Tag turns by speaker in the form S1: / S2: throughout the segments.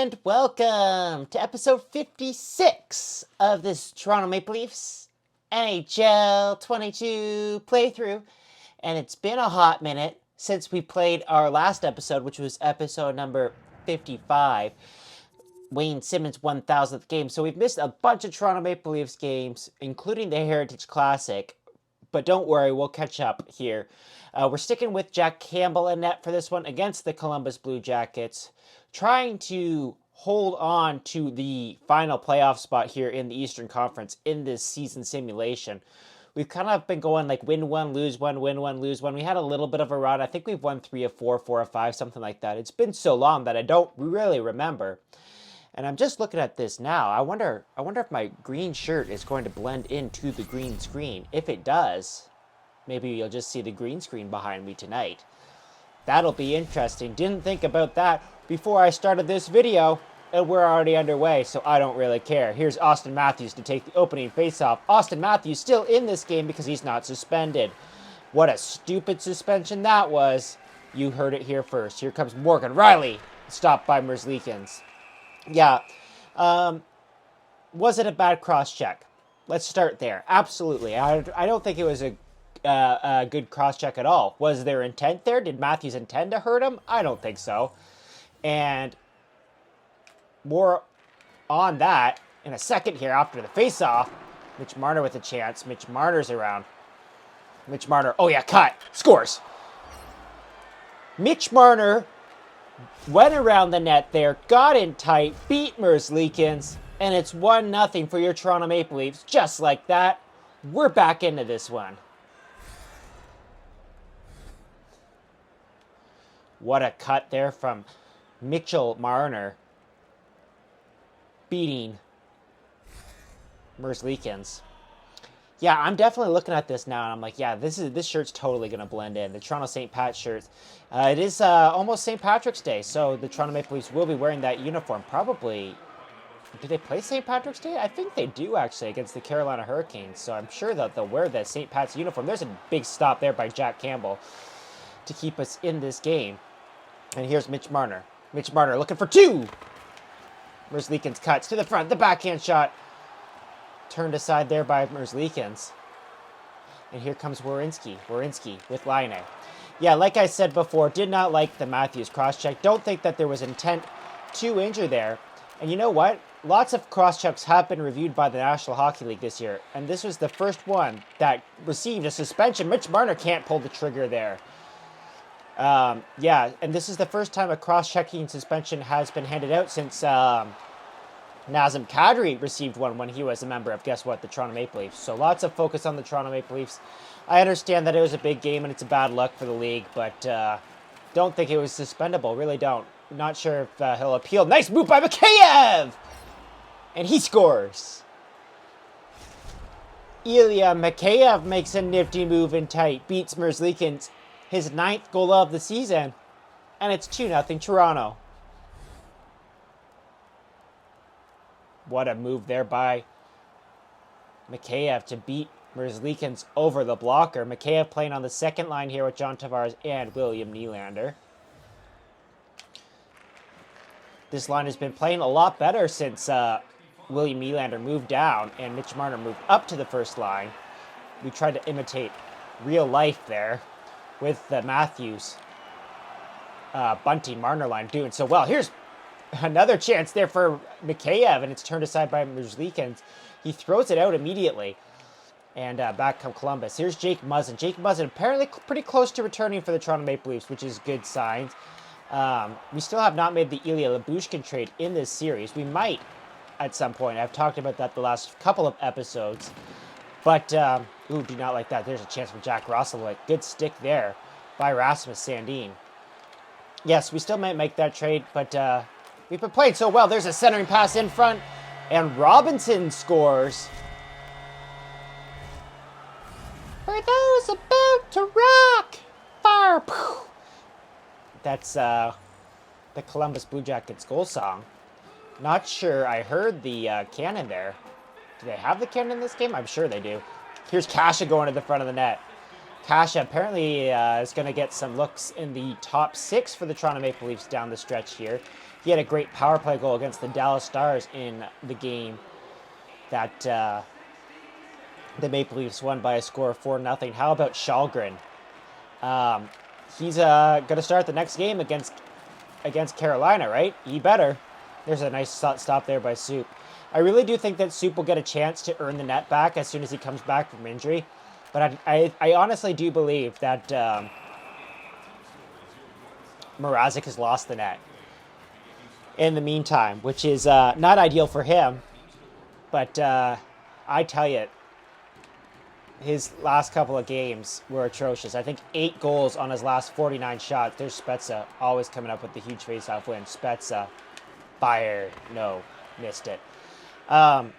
S1: And welcome to episode 56 of this Toronto Maple Leafs NHL 22 playthrough. And it's been a hot minute since we played our last episode, which was episode number 55, Wayne Simmonds' 1000th game. So we've missed a bunch of Toronto Maple Leafs games, including the Heritage Classic. But don't worry, we'll catch up here. We're sticking with Jack Campbell in net for this one against the Columbus Blue Jackets, trying to hold on to the final playoff spot here in the Eastern Conference in this season simulation. We've kind of been going like win one, lose one, win one, lose one. We had a little bit of a run. I think we've won 3 of 4, 4 of 5, something like that. It's been so long that I don't really remember. And I'm just looking at this now. I wonder if my green shirt is going to blend into the green screen. If it does, maybe you'll just see the green screen behind me tonight. That'll be interesting. Didn't think about that before I started this video, and we're already underway, so I don't really care. Here's Auston Matthews to take the opening faceoff. Auston Matthews still in this game because he's not suspended. What a stupid suspension that was. You heard it here first. Here comes Morgan Rielly, stopped by Merzlikins. Yeah, was it a bad cross-check? Let's start there. Absolutely. I don't think it was a good cross-check at all. Was there intent there? Did Matthews intend to hurt him? I don't think so. And more on that in a second here after the face-off. Mitch Marner with a chance. Mitch Marner's around. Mitch Marner, oh yeah, cut, scores. Mitch Marner went around the net there, got in tight, beat Merzlikins, and it's 1-0 for your Toronto Maple Leafs. Just like that, we're back into this one. What a cut there from Mitchell Marner, beating Merzlikins. Yeah, I'm definitely looking at this now, and I'm like, yeah, this shirt's totally going to blend in. The Toronto St. Pat shirt. It is almost St. Patrick's Day, so the Toronto Maple Leafs will be wearing that uniform. Probably, do they play St. Patrick's Day? I think they do, actually, against the Carolina Hurricanes, so I'm sure that they'll wear the St. Pat's uniform. There's a big stop there by Jack Campbell to keep us in this game. And here's Mitch Marner. Mitch Marner looking for 2. Merzlikins cuts to the front. The backhand shot turned aside there by Merzlikins. And here comes Werenski. Werenski with Laine. Yeah, like I said before, did not like the Matthews cross-check. Don't think that there was intent to injure there. And you know what? Lots of cross-checks have been reviewed by the National Hockey League this year. And this was the first one that received a suspension. Mitch Marner can't pull the trigger there. Yeah, and this is the first time a cross-checking suspension has been handed out since Nazem Kadri received one when he was a member of, guess what, the Toronto Maple Leafs. So lots of focus on the Toronto Maple Leafs. I understand that it was a big game and it's a bad luck for the league, but don't think it was suspendable. Really don't. Not sure if he'll appeal. Nice move by Mikheyev! And he scores. Ilya Mikheyev makes a nifty move in tight, beats Merzlikins, his 9th goal of the season, and it's 2-0 Toronto. What a move there by Mikheyev to beat Merzlikins over the blocker. Mikheyev playing on the second line here with John Tavares and William Nylander. This line has been playing a lot better since William Nylander moved down and Mitch Marner moved up to the first line. We tried to imitate real life there with the Matthews Bunting Marner line doing so well. Here's another chance there for Mikheyev, and it's turned aside by Merzlikins. He throws it out immediately. And back come Columbus. Here's Jake Muzzin. Jake Muzzin apparently pretty close to returning for the Toronto Maple Leafs, which is good signs. We still have not made the Ilya Lyubushkin trade in this series. We might at some point. I've talked about that the last couple of episodes. But, ooh, do not like that. There's a chance for Jack Roslovic. Good stick there by Rasmus Sandin. Yes, we still might make that trade, but we've been playing so well. There's a centering pass in front, and Robinson scores. For those about to rock, fire. That's the Columbus Blue Jackets goal song. Not sure I heard the cannon there. Do they have the cannon in this game? I'm sure they do. Here's Kasha going to the front of the net. Kasha apparently is going to get some looks in the top 6 for the Toronto Maple Leafs down the stretch here. He had a great power play goal against the Dallas Stars in the game that the Maple Leafs won by a score of 4-0. How about Källgren? He's going to start the next game against Carolina, right? He better. There's a nice stop there by Soup. I really do think that Soup will get a chance to earn the net back as soon as he comes back from injury. But I honestly do believe that Mrazek has lost the net in the meantime, which is not ideal for him. But I tell you, his last couple of games were atrocious. I think 8 goals on his last 49 shots. There's Spezza always coming up with the huge faceoff win. Spezza, fire, no, missed it. Yeah,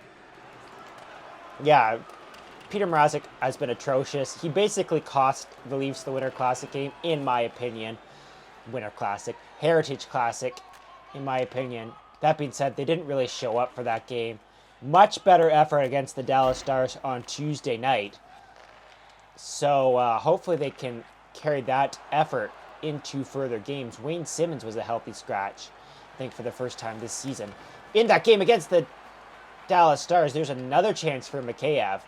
S1: Peter Mrazek has been atrocious. He basically cost the Leafs the Winter Classic game, in my opinion. Winter Classic, Heritage Classic, in my opinion. That being said, they didn't really show up for that game. Much better effort against the Dallas Stars on Tuesday night. So hopefully they can carry that effort into further games. Wayne Simmonds was a healthy scratch, I think, for the first time this season. In that game against the Dallas Stars, there's another chance for Mikheyev.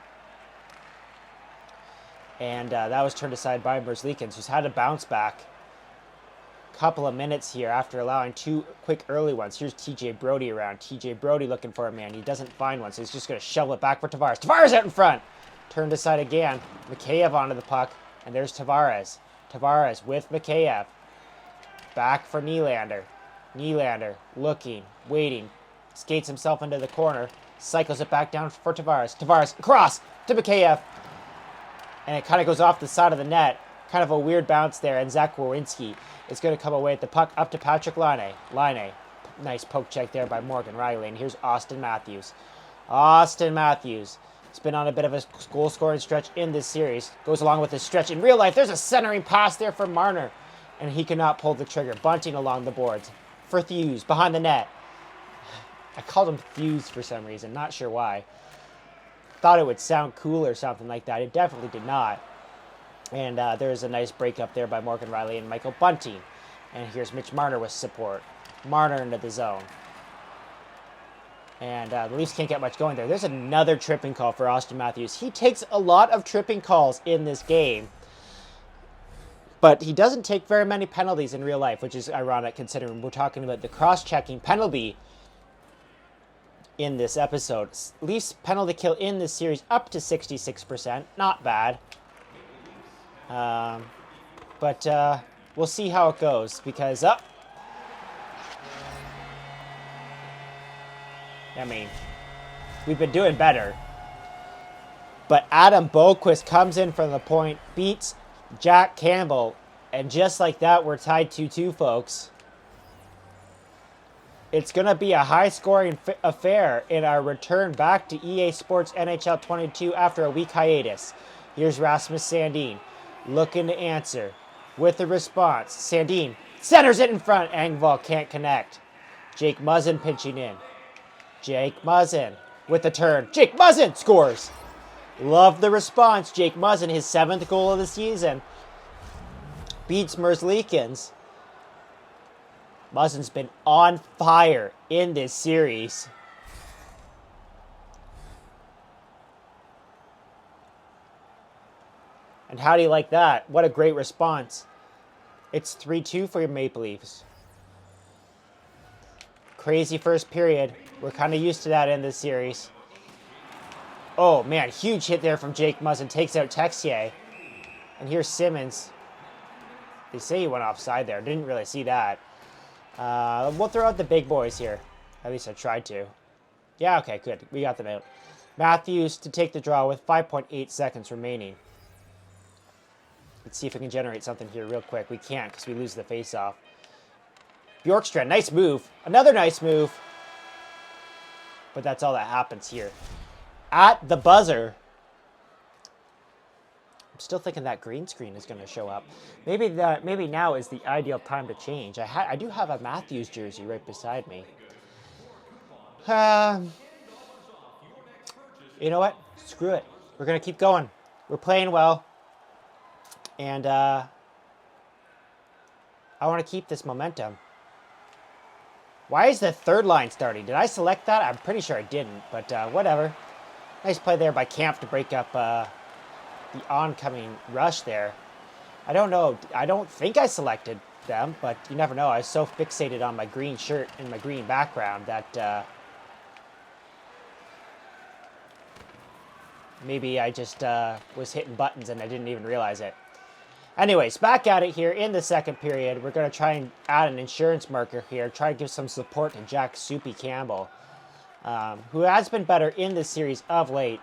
S1: And that was turned aside by Merzlikins, who's had to bounce back a couple of minutes here after allowing 2 quick early ones. Here's TJ Brodie around. TJ Brodie looking for a man. He doesn't find one, so he's just going to shovel it back for Tavares. Tavares out in front! Turned aside again. Mikheyev onto the puck, and there's Tavares. Tavares with Mikheyev. Back for Nylander. Nylander looking, waiting, skates himself into the corner, cycles it back down for Tavares. Tavares across to Mikheyev. And it kind of goes off the side of the net. Kind of a weird bounce there, and Zach Werenski is going to come away at the puck up to Patrick Laine. Laine. Nice poke check there by Morgan Rielly. And here's Auston Matthews. Auston Matthews. He's been on a bit of a goal-scoring stretch in this series. Goes along with his stretch in real life. There's a centering pass there for Marner. And he cannot pull the trigger. Bunting along the boards. For Thews, behind the net. I called him Thews for some reason. Not sure why. Thought it would sound cool or something like that. It definitely did not. And there's a nice breakup there by Morgan Rielly and Michael Bunting. And here's Mitch Marner with support. Marner into the zone. And the Leafs can't get much going there. There's another tripping call for Auston Matthews. He takes a lot of tripping calls in this game. But he doesn't take very many penalties in real life, which is ironic considering we're talking about the cross-checking penalty in this episode. Leafs penalty kill in this series up to 66%. Not bad. But we'll see how it goes because I mean, we've been doing better. But Adam Boqvist comes in from the point, beats Jack Campbell, and just like that, we're tied 2-2, folks. It's going to be a high-scoring affair in our return back to EA Sports NHL 22 after a week hiatus. Here's Rasmus Sandin looking to answer with a response. Sandin centers it in front. Engvall can't connect. Jake Muzzin pinching in. Jake Muzzin with the turn. Jake Muzzin scores. Love the response. Jake Muzzin, his 7th goal of the season. Beats Merzlikins. Muzzin's been on fire in this series. And how do you like that? What a great response. It's 3-2 for your Maple Leafs. Crazy first period. We're kind of used to that in this series. Oh, man. Huge hit there from Jake Muzzin. Takes out Texier. And here's Simmonds. They say he went offside there. Didn't really see that. We'll throw out the big boys here. At least I tried to. Yeah, okay, good. We got them out. Matthews to take the draw with 5.8 seconds remaining. Let's see if we can generate something here real quick. We can't because we lose the face-off. Bjorkstrand, nice move. Another nice move. But that's all that happens here. At the buzzer. I'm still thinking that green screen is going to show up. Maybe now is the ideal time to change. I do have a Matthews jersey right beside me. You know what? Screw it. We're going to keep going. We're playing well. And I want to keep this momentum. Why is the third line starting? Did I select that? I'm pretty sure I didn't, but whatever. Nice play there by Kampf to break up the oncoming rush there. I don't know. I don't think I selected them, but you never know. I was so fixated on my green shirt and my green background that maybe I just was hitting buttons and I didn't even realize it. Anyways, back at it here in the second period. We're going to try and add an insurance marker here. Try to give some support to Jack Soupy Campbell, who has been better in this series of late.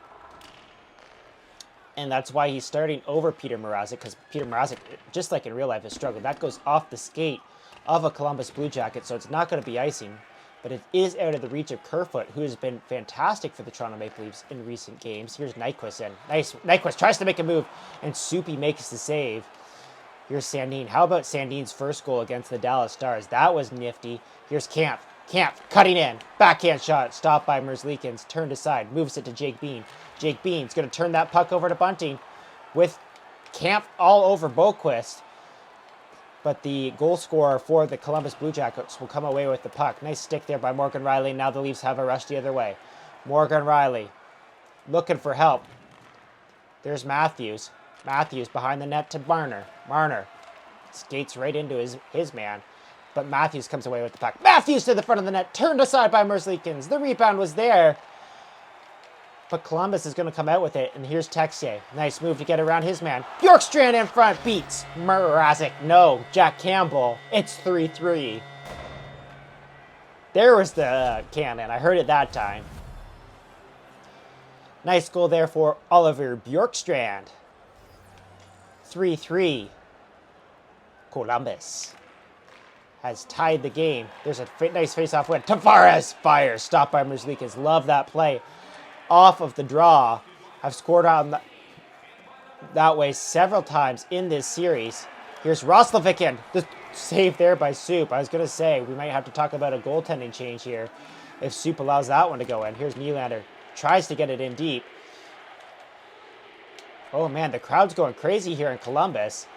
S1: And that's why he's starting over Peter Mrazek, because Peter Mrazek, just like in real life, has struggled. That goes off the skate of a Columbus Blue Jacket, so it's not going to be icing. But it is out of the reach of Kerfoot, who has been fantastic for the Toronto Maple Leafs in recent games. Here's Nyquist in. Nice. Nyquist tries to make a move, and Soupy makes the save. Here's Sandin. How about Sandin's first goal against the Dallas Stars? That was nifty. Here's Kampf. Kampf cutting in. Backhand shot. Stopped by Merzlikins. Turned aside. Moves it to Jake Bean. Jake Bean's going to turn that puck over to Bunting with Kampf all over Boqvist. But the goal scorer for the Columbus Blue Jackets will come away with the puck. Nice stick there by Morgan Rielly. Now the Leafs have a rush the other way. Morgan Rielly looking for help. There's Matthews. Matthews behind the net to Marner. Marner skates right into his man. But Matthews comes away with the puck. Matthews to the front of the net. Turned aside by Merzlikins. The rebound was there. But Columbus is going to come out with it. And here's Texier. Nice move to get around his man. Bjorkstrand in front. Beats Mrazek. No. Jack Campbell. It's 3-3. There was the cannon. I heard it that time. Nice goal there for Oliver Bjorkstrand. 3-3. Columbus has tied the game. There's a nice face-off win. Tavares fires. Stopped by Merzlikins. Love that play. Off of the draw. I've scored on that way several times in this series. Here's Roslovic in. The save there by Soup. I was going to say, we might have to talk about a goaltending change here if Soup allows that one to go in. Here's Nylander. Tries to get it in deep. Oh man, the crowd's going crazy here in Columbus.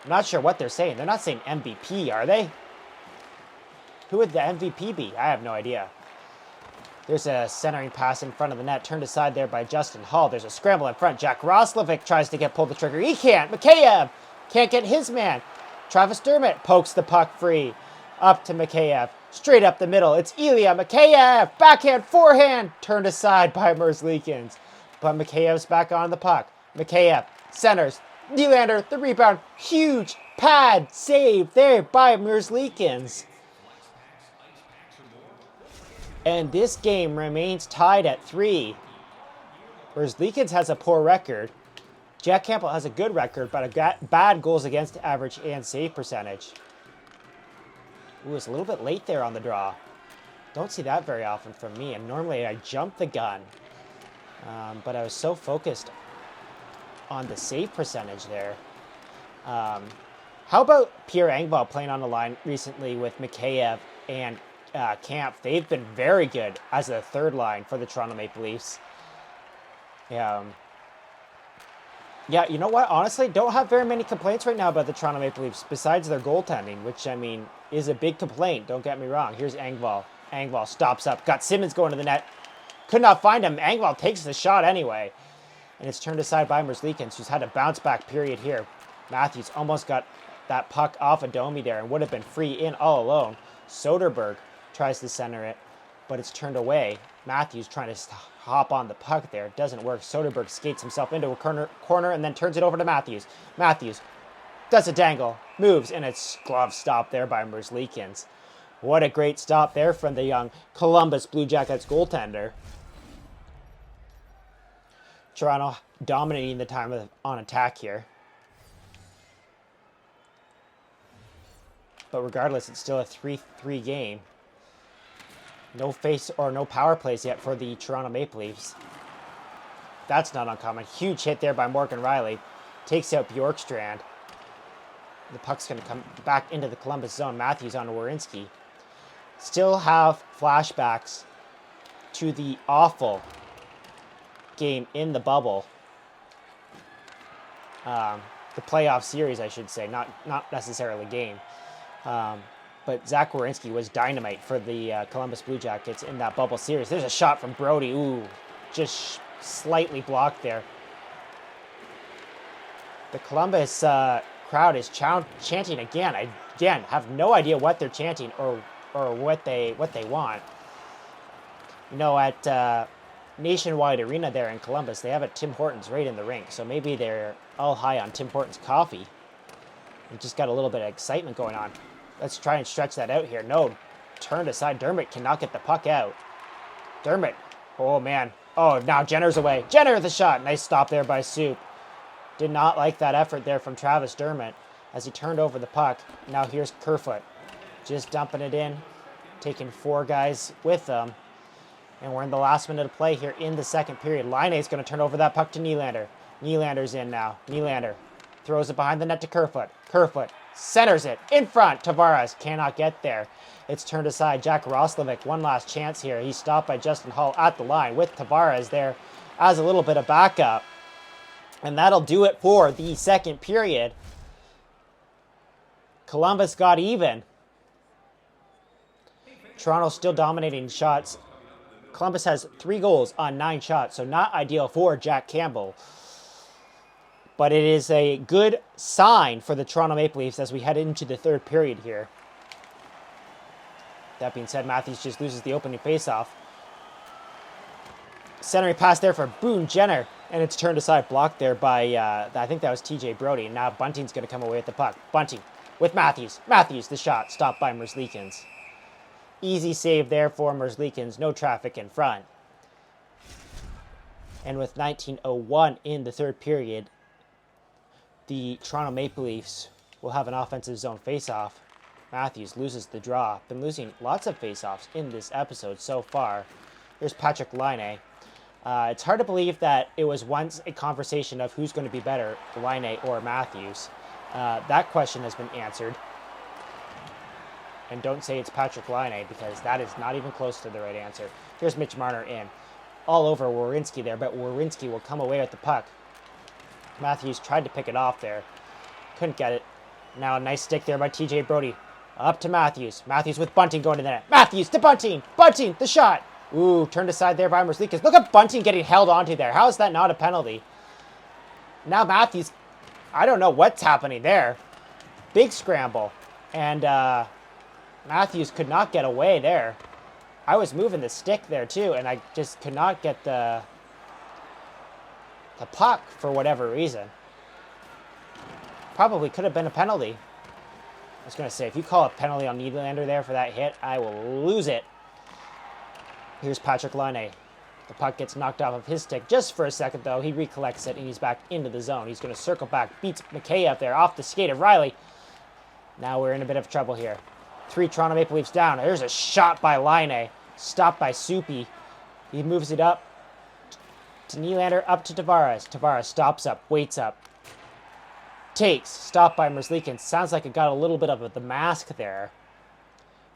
S1: I'm not sure what they're saying. They're not saying MVP, are they? Who would the MVP be? I have no idea. There's a centering pass in front of the net. Turned aside there by Justin Hall. There's a scramble in front. Jack Roslovic tries to pull the trigger. He can't. Mikheyev can't get his man. Travis Dermott pokes the puck free. Up to Mikheyev. Straight up the middle. It's Ilya Mikheyev. Backhand, forehand. Turned aside by Merzlikins. But Mikheyev's back on the puck. Mikheyev centers. Nylander, the rebound. Huge pad save there by Merzlikins. And this game remains tied at 3. Merzlikins has a poor record. Jack Campbell has a good record, but a bad goals against average and save percentage. Ooh, it's a little bit late there on the draw. Don't see that very often from me, and normally I jump the gun. But I was so focused on the save percentage there. How about Pierre Engvall playing on the line recently with Mikheyev and Kampf? They've been very good as a third line for the Toronto Maple Leafs. Yeah, you know what? Honestly, don't have very many complaints right now about the Toronto Maple Leafs besides their goaltending, which, I mean, is a big complaint. Don't get me wrong. Here's Engvall. Engvall stops up. Got Simmons going to the net. Could not find him. Engvall takes the shot anyway. And it's turned aside by Merzlikins, who's had a bounce-back period here. Matthews almost got that puck off of Domi there and would have been free in all alone. Soderberg tries to center it, but it's turned away. Matthews trying to hop on the puck there. It doesn't work. Soderberg skates himself into a corner and then turns it over to Matthews. Matthews does a dangle, moves, and it's glove stop there by Merzlikins. What a great stop there from the young Columbus Blue Jackets goaltender. Toronto dominating the time on attack here. But regardless, it's still a 3-3 game. No face or no power plays yet for the Toronto Maple Leafs. That's not uncommon. Huge hit there by Morgan Rielly. Takes out Bjorkstrand. The puck's going to come back into the Columbus zone. Matthews on Werenski. Still have flashbacks to the awful game in the bubble. The playoff series, I should say. Not necessarily game. But Zach Werenski was dynamite for the Columbus Blue Jackets in that bubble series. There's a shot from Brody. Ooh, just slightly blocked there. The Columbus crowd is chanting again. I have no idea what they're chanting or what they want. You know, at Nationwide Arena there in Columbus, they have a Tim Hortons right in the rink. So maybe they're all high on Tim Hortons coffee. And just got a little bit of excitement going on. Let's try and stretch that out here. No, turned aside. Dermott cannot get the puck out. Dermott. Oh, man. Oh, now Jenner's away. Jenner with the shot. Nice stop there by Soup. Did not like that effort there from Travis Dermott as he turned over the puck. Now here's Kerfoot. Just dumping it in. Taking 4 guys with them. And we're in the last minute of play here in the second period. Laine's going to turn over that puck to Nylander. Nylander's in now. Nylander throws it behind the net to Kerfoot. Kerfoot centers it in front. Tavares cannot get there. It's turned aside. Jack Roslovic, one last chance here. He's stopped by Justin Hall at the line with Tavares there as a little bit of backup. And that'll do it for the second period. Columbus got even. Toronto still dominating shots. Columbus has 3 goals on 9 shots, so not ideal for Jack Campbell. But it is a good sign for the Toronto Maple Leafs as we head into the third period here. That being said, Matthews just loses the opening faceoff. Centering pass there for Boone Jenner. And it's turned aside, blocked there by, I think that was TJ Brody. And now Bunting's going to come away with the puck. Bunting with Matthews. Matthews, the shot, stopped by Merzlikins. Easy save there for Merzlikins. No traffic in front. And with 19:01 in the third period, the Toronto Maple Leafs will have an offensive zone faceoff. Matthews loses the draw. Been losing lots of faceoffs in this episode so far. Here's Patrick Laine. It's hard to believe that it was once a conversation of who's going to be better, Laine or Matthews. That question has been answered. And don't say it's Patrick Laine because that is not even close to the right answer. Here's Mitch Marner in. All over Werenski there, but Werenski will come away with the puck. Matthews tried to pick it off there. Couldn't get it. Now a nice stick there by TJ Brody. Up to Matthews. Matthews with Bunting going to the net. Matthews to Bunting. Bunting, the shot. Ooh, turned aside there by Merzlikins. Look at Bunting getting held onto there. How is that not a penalty? Now Matthews, I don't know what's happening there. Big scramble. And Matthews could not get away there. I was moving the stick there too, and I just could not get the puck for whatever reason. Probably could have been a penalty. I was going to say, if you call a penalty on Nylander there for that hit, I will lose it. Here's Patrick Laine. The puck gets knocked off of his stick just for a second, though. He recollects it, and he's back into the zone. He's going to circle back, beats McKay up there off the skate of Riley. Now we're in a bit of trouble here. 3 Toronto Maple Leafs down. There's a shot by Laine. Stopped by Soupy. He moves it up to Nylander, up to Tavares. Tavares stops up, waits up. Takes, stopped by Merzlikins. Sounds like it got a little bit of the mask there.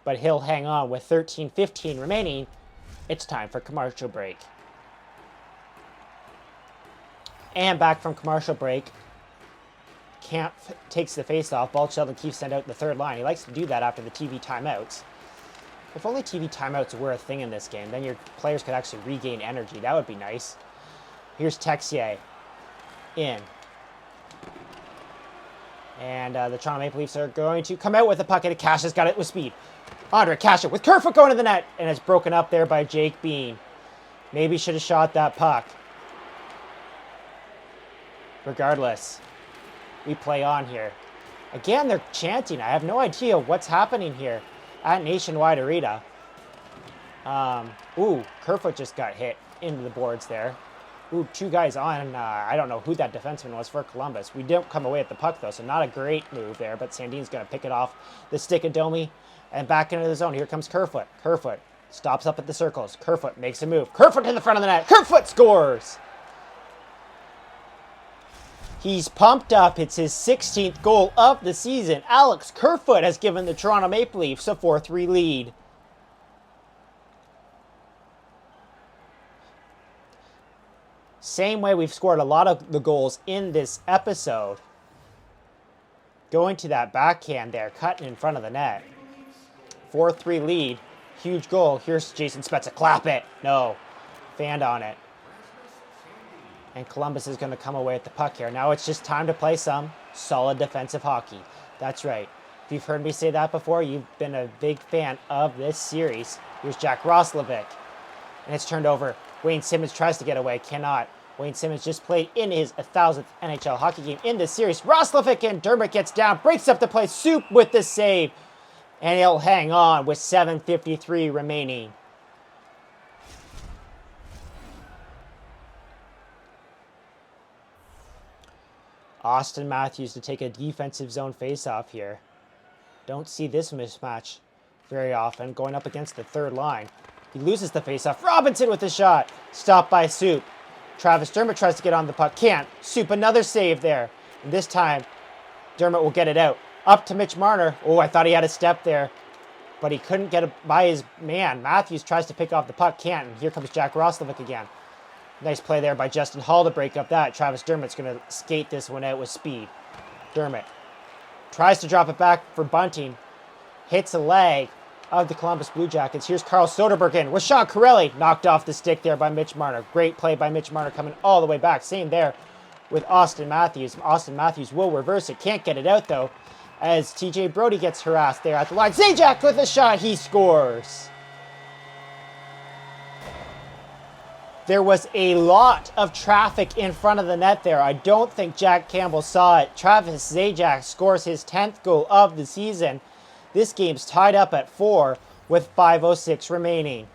S1: But he'll hang on with 13:15 remaining. It's time for commercial break. And back from commercial break. Camp takes the face-off. Bald and Keefe send out the third line. He likes to do that after the TV timeouts. If only TV timeouts were a thing in this game, then your players could actually regain energy. That would be nice. Here's Texier. In. And the Toronto Maple Leafs are going to come out with the puck, and Cash has got it with speed. Andre Kasha with Kerfoot going to the net, and it's broken up there by Jake Bean. Maybe should have shot that puck. Regardless, we play on here. Again, they're chanting. I have no idea what's happening here at Nationwide Arena. Kerfoot just got hit into the boards there. Ooh, 2 guys on. I don't know who that defenseman was for Columbus. We didn't come away at the puck, though, so not a great move there, but Sandin's going to pick it off the stick of Domi and back into the zone. Here comes Kerfoot. Kerfoot stops up at the circles. Kerfoot makes a move. Kerfoot to the front of the net. Kerfoot scores! He's pumped up. It's his 16th goal of the season. Alex Kerfoot has given the Toronto Maple Leafs a 4-3 lead. Same way we've scored a lot of the goals in this episode. Going to that backhand there, cutting in front of the net. 4-3 lead. Huge goal. Here's Jason Spezza. Clap it. No. Fanned on it. And Columbus is going to come away with the puck here. Now it's just time to play some solid defensive hockey. That's right. If you've heard me say that before, you've been a big fan of this series. Here's Jack Roslovic. And it's turned over. Wayne Simmons tries to get away. Cannot. Wayne Simmons just played in his 1,000th NHL hockey game in this series. Roslovic and Dermott gets down. Breaks up the play. Soup with the save. And he'll hang on with 7:53 remaining. Austin Matthews to take a defensive zone faceoff here. Don't see this mismatch very often. Going up against the third line. He loses the faceoff. Robinson with the shot. Stopped by Soup. Travis Dermott tries to get on the puck. Can't. Soup, another save there. And this time, Dermott will get it out. Up to Mitch Marner. Oh, I thought he had a step there. But he couldn't get it by his man. Matthews tries to pick off the puck. Can't. And here comes Jack Roslovic again. Nice play there by Justin Hall to break up that. Travis Dermott's going to skate this one out with speed. Dermott tries to drop it back for Bunting. Hits a leg of the Columbus Blue Jackets. Here's Carl Soderberg in with Sean Corelli. Knocked off the stick there by Mitch Marner. Great play by Mitch Marner coming all the way back. Same there with Austin Matthews. Austin Matthews will reverse it. Can't get it out though as TJ Brody gets harassed there at the line. Zajac with a shot. He scores. There was a lot of traffic in front of the net there. I don't think Jack Campbell saw it. Travis Zajac scores his 10th goal of the season. This game's tied up at 4 with 5:06 remaining.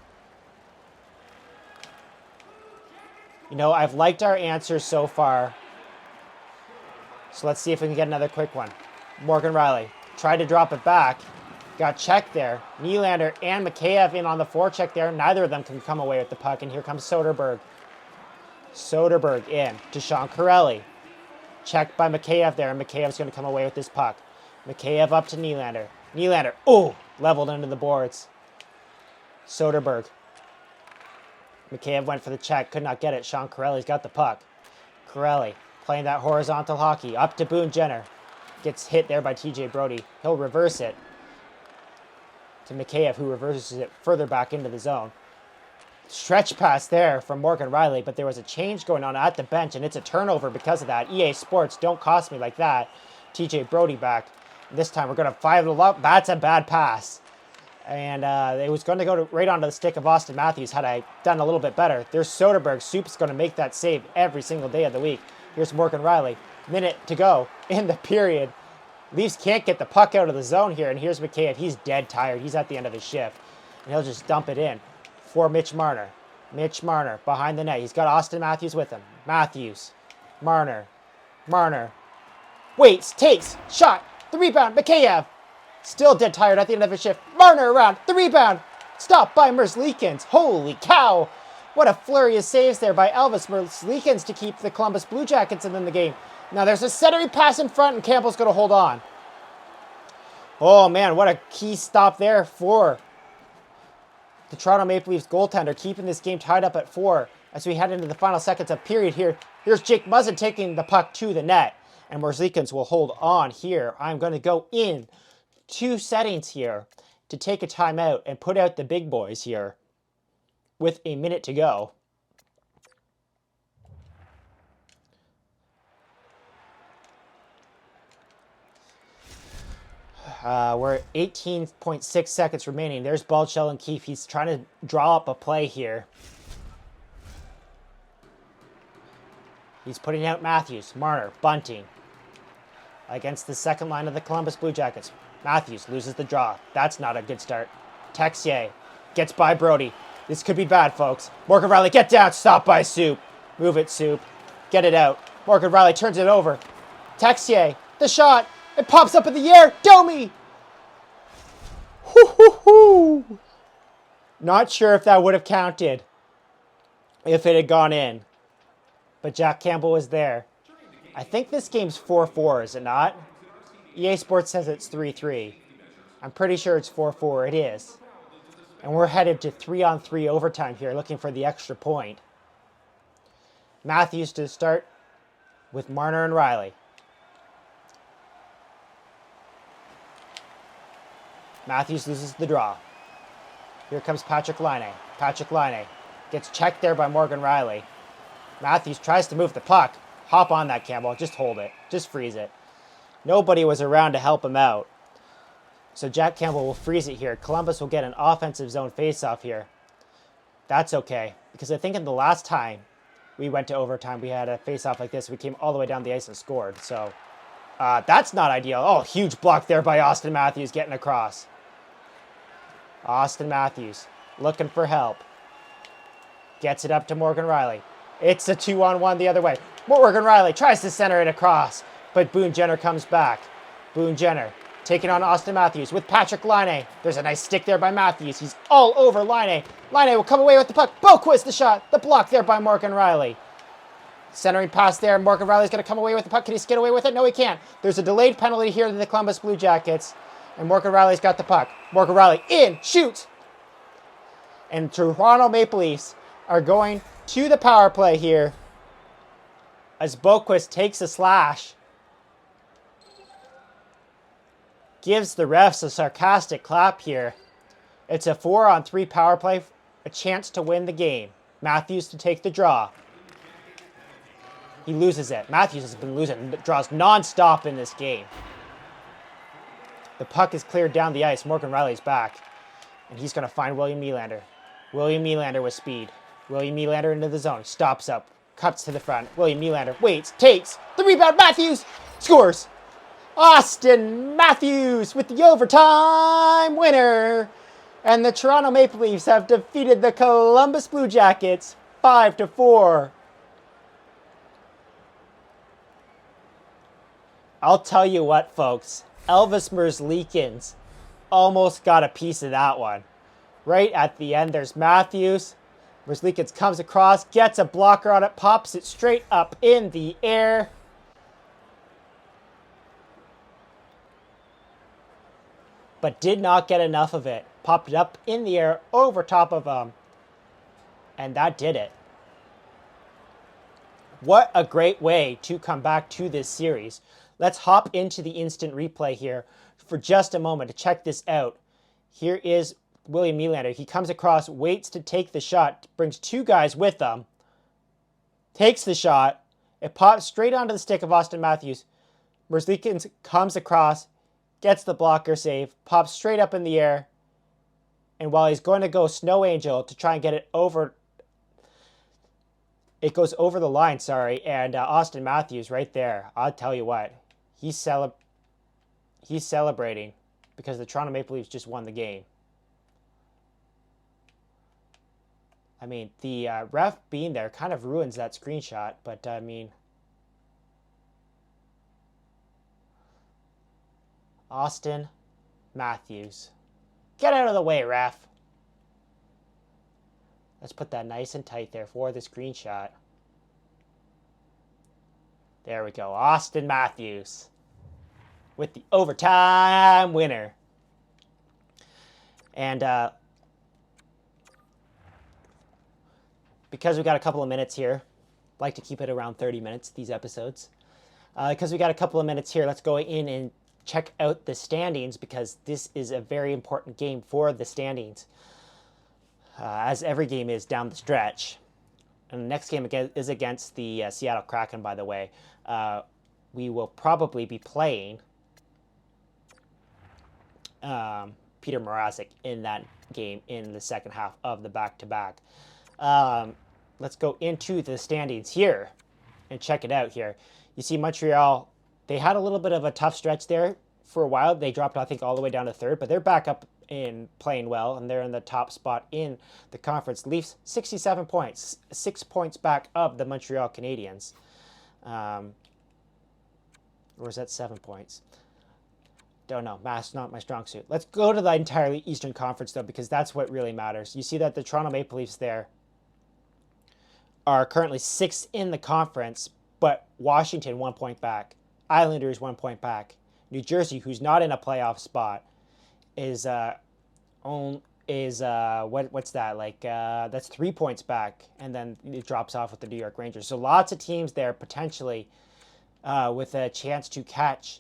S1: You know, I've liked our answers so far. So let's see if we can get another quick one. Morgan Rielly tried to drop it back. Got checked there. Nylander and Mikheyev in on the forecheck there. Neither of them can come away with the puck. And here comes Soderberg. Soderberg in to Sean Corelli. Checked by Mikheyev there. And Mikheyev's going to come away with this puck. Mikheyev up to Nylander. Nylander, oh, leveled into the boards. Soderberg. Mikheyev went for the check. Could not get it. Sean Corelli's got the puck. Corelli playing that horizontal hockey. Up to Boone Jenner. Gets hit there by TJ Brody. He'll reverse it to Mikheyev, who reverses it further back into the zone. Stretch pass there from Morgan Rielly, but there was a change going on at the bench, and it's a turnover because of that. EA Sports, don't cost me like that. TJ Brody back. This time we're going to 5-0 up. That's a bad pass. And it was going to go right onto the stick of Austin Matthews had I done a little bit better. There's Soderberg. Soup's going to make that save every single day of the week. Here's Morgan Rielly. Minute to go in the period. Leafs can't get the puck out of the zone here, and here's Mikheyev. He's dead tired. He's at the end of his shift, and he'll just dump it in for Mitch Marner. Mitch Marner behind the net. He's got Austin Matthews with him. Matthews. Marner. Marner. Waits. Takes. Shot. The rebound. Mikheyev. Still dead tired at the end of his shift. Marner around. The rebound. Stopped by Merzlikins. Holy cow. What a flurry of saves there by Elvis Merzlikins to keep the Columbus Blue Jackets in the game. Now there's a centering pass in front, and Campbell's going to hold on. Oh, man, what a key stop there for the Toronto Maple Leafs goaltender, keeping this game tied up at 4 as we head into the final seconds of period here. Here's Jake Muzzin taking the puck to the net, and Merzlikins will hold on here. I'm going to go in 2 settings here to take a timeout and put out the big boys here with a minute to go. We're at 18.6 seconds remaining. There's Baldshell and Keefe. He's trying to draw up a play here. He's putting out Matthews, Marner, Bunting against the second line of the Columbus Blue Jackets. Matthews loses the draw. That's not a good start. Texier gets by Brody. This could be bad, folks. Morgan Rielly, get down. Stop by Soup. Move it, Soup. Get it out. Morgan Rielly turns it over. Texier, the shot. It pops up in the air. Domi! Hoo-hoo-hoo! Not sure if that would have counted if it had gone in. But Jack Campbell was there. I think this game's 4-4, is it not? EA Sports says it's 3-3. I'm pretty sure it's 4-4. It is. And we're headed to 3-on-3 overtime here, looking for the extra point. Matthews to start with Marner and Rielly. Matthews loses the draw. Here comes Patrik Laine. Patrik Laine gets checked there by Morgan Rielly. Matthews tries to move the puck. Hop on that, Campbell. Just hold it. Just freeze it. Nobody was around to help him out. So Jack Campbell will freeze it here. Columbus will get an offensive zone faceoff here. That's okay, because I think in the last time we went to overtime, we had a faceoff like this. We came all the way down the ice and scored. So that's not ideal. Oh, huge block there by Auston Matthews getting across. Auston Matthews looking for help. Gets it up to Morgan Rielly. It's a 2-on-1 the other way. Morgan Rielly tries to center it across, but Boone Jenner comes back. Boone Jenner taking on Auston Matthews with Patrik Laine. There's a nice stick there by Matthews. He's all over Laine. Laine will come away with the puck. Boquist the shot. The block there by Morgan Rielly. Centering pass there. Morgan Rielly's going to come away with the puck. Can he skid away with it? No, he can't. There's a delayed penalty here to the Columbus Blue Jackets. And Morgan Rielly's got the puck. Morgan Rielly in. Shoots. And Toronto Maple Leafs are going to the power play here as Boquist takes a slash. Gives the refs a sarcastic clap here. It's a 4-on-3 power play. A chance to win the game. Matthews to take the draw. He loses it. Matthews has been losing draws non-stop in this game. The puck is cleared down the ice. Morgan Rielly's back. And he's going to find William Nylander. William Nylander with speed. William Nylander into the zone. Stops up. Cuts to the front. William Nylander waits. Takes. The rebound. Matthews scores. Auston Matthews with the overtime winner. And the Toronto Maple Leafs have defeated the Columbus Blue Jackets 5-4. I'll tell you what, folks. Elvis Merzlikins almost got a piece of that one. Right at the end, there's Matthews. Merzlikins comes across, gets a blocker on it, pops it straight up in the air. But did not get enough of it. Popped it up in the air over top of him. And that did it. What a great way to come back to this series. Let's hop into the instant replay here for just a moment to check this out. Here is William Nylander. He comes across, waits to take the shot, brings two guys with him, takes the shot. It pops straight onto the stick of Auston Matthews. Merzlikins comes across, gets the blocker save, pops straight up in the air, and while he's going to go Snow Angel to try and get it over, it goes over the line, and Auston Matthews right there, I'll tell you what, he's celebrating because the Toronto Maple Leafs just won the game. I mean, the ref being there kind of ruins that screenshot, but I mean, Auston Matthews. Get out of the way, ref. Let's put that nice and tight there for the screenshot. There we go. Auston Matthews with the overtime winner. And because we got a couple of minutes here, I like to keep it around 30 minutes, these episodes. Because we got a couple of minutes here, let's go in and check out the standings, because this is a very important game for the standings, as every game is down the stretch. And the next game is against the Seattle Kraken, by the way. We will probably be playing Peter Mrazek in that game in the second half of the back-to-back. Let's go into the standings here and check it out here. You see Montreal, they had a little bit of a tough stretch there for a while. They dropped, I think, all the way down to third, but they're back up in playing well, and they're in the top spot in the conference. Leafs, 67 points, 6 points back of the Montreal Canadiens. Or is that 7 points? Don't know. Math's not my strong suit. Let's go to the entirely Eastern Conference, though, because that's what really matters. You see that the Toronto Maple Leafs there are currently 6th in the conference, but Washington 1 point back. Islanders 1 point back. New Jersey, who's not in a playoff spot, is what's that, like that's 3 points back, and then it drops off with the New York Rangers. So lots of teams there potentially with a chance to catch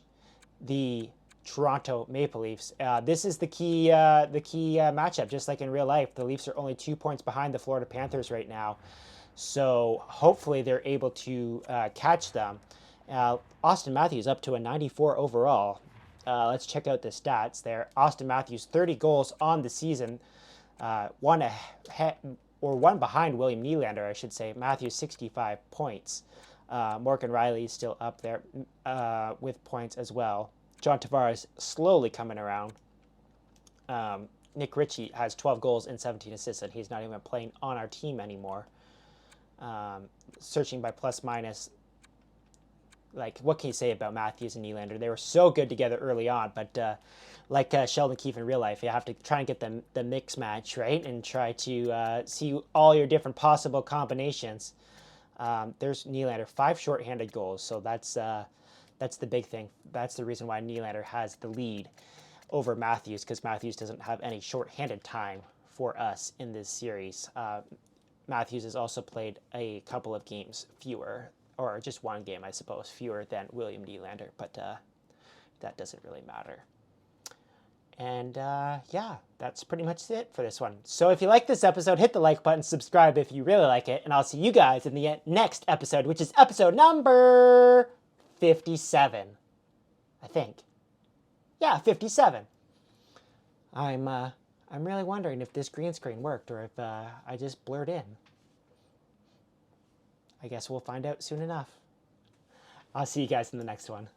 S1: the Toronto Maple Leafs. This is the key matchup, just like in real life. The Leafs are only 2 points behind the Florida Panthers right now, so hopefully they're able to catch them. Austin Matthews up to a 94 overall. Let's check out the stats there. Austin Matthews 30 goals on the season, one behind William Nylander, I should say. Matthews 65 points. Morgan Riley is still up there with points as well. John Tavares slowly coming around. Nick Ritchie has 12 goals and 17 assists, and he's not even playing on our team anymore. Searching by plus minus, like, what can you say about Matthews and Nylander? They were so good together early on, but like Sheldon Keefe in real life, you have to try and get the mix match, right? And try to see all your different possible combinations. There's Nylander, 5 shorthanded goals, so that's the big thing. That's the reason why Nylander has the lead over Matthews, because Matthews doesn't have any shorthanded time for us in this series. Matthews has also played a couple of games fewer, or just one game, I suppose, fewer than William Nylander, but that doesn't really matter. And yeah, that's pretty much it for this one. So if you like this episode, hit the like button, subscribe if you really like it, and I'll see you guys in the next episode, which is episode number 57, I think. Yeah, 57. I'm really wondering if this green screen worked or if I just blurred in. I guess we'll find out soon enough. I'll see you guys in the next one.